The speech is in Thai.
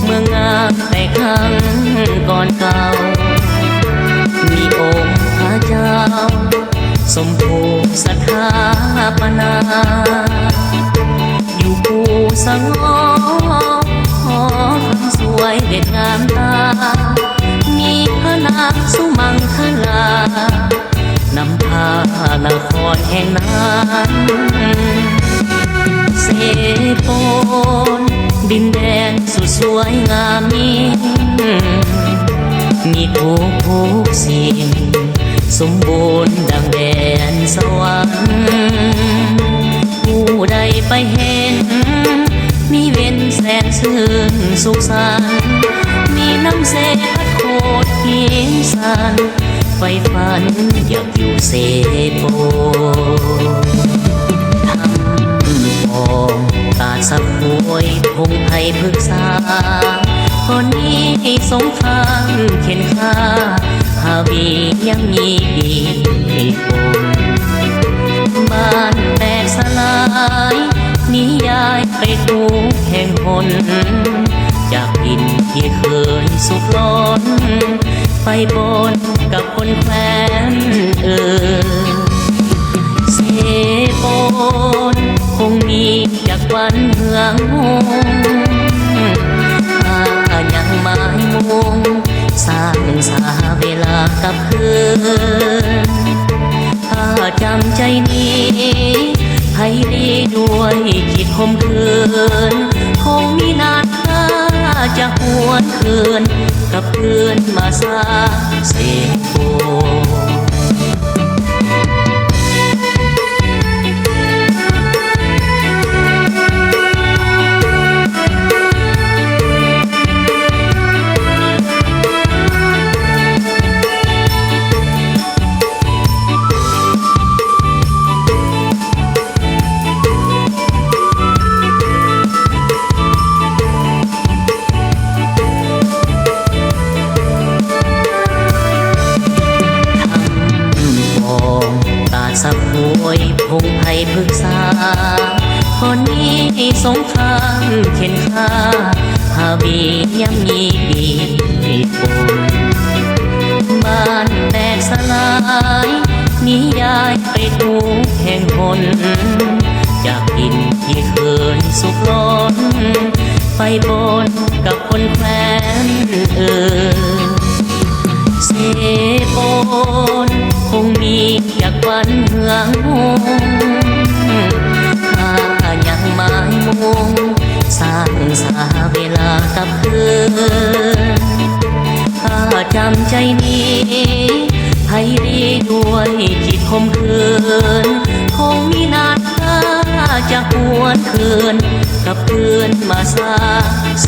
เมืองงามแต่ครั้งก่อนเก่ามีองค์พระเจ้าสมภูมิสถาปนาอยู่ภูสังหอคำสวยเด็ดงามตามีพระนางสุมังคลานำพานครแห่งนั้นเสโปนดินแดนสุดสวยงามนี้มีทุกสิ่งสมบูรณ์ดังแดนสวรรค์ผู้ใดไปเห็นมีเว้นแสนซื่นสุขสันต์มีน้ำเสพัดโคตรหินสันไฟฝันอยากอยู่เสโปทำพองตาสักหวยพงไผ่พึกษาคนนี้สงครามเข็นฆ่าฮาวียังมีดีคนบ้านแตกสลายนิยายไปทุกแห่งหนจากดินที่เคยสุขล้นไปบนกับคนแคว้นเสโปนคงมีจากวันเหืองหงถ้ายังหมายมุ่งสร้างสาเวลากับเพื่อนถ้าจำใจนี้ให้ดีด้วยจิตคมคืนคงมีนาค่าจะหวนคืนกับเพื่อนมาสร้างเสโปสักหวยพงไผ่พึกษาคนนี้สงครามเข็นฆ่าฮาวียังมีดีปนบ้านแตกสลายนิยายไปทุกแห่งหนจากดินที่เคยสุขล้นไปบนกับคนแคว้นเสโปนคงมีจากวันเหืองหงถ้ายังหมายมุ่งสร้างสาเวลากับเพื่อนถ้าจำใจนี้ให้ดีด้วยจิตคมคืนคงมีนาค่าจะหวนคืนกับเพื่อนมาสร้างเส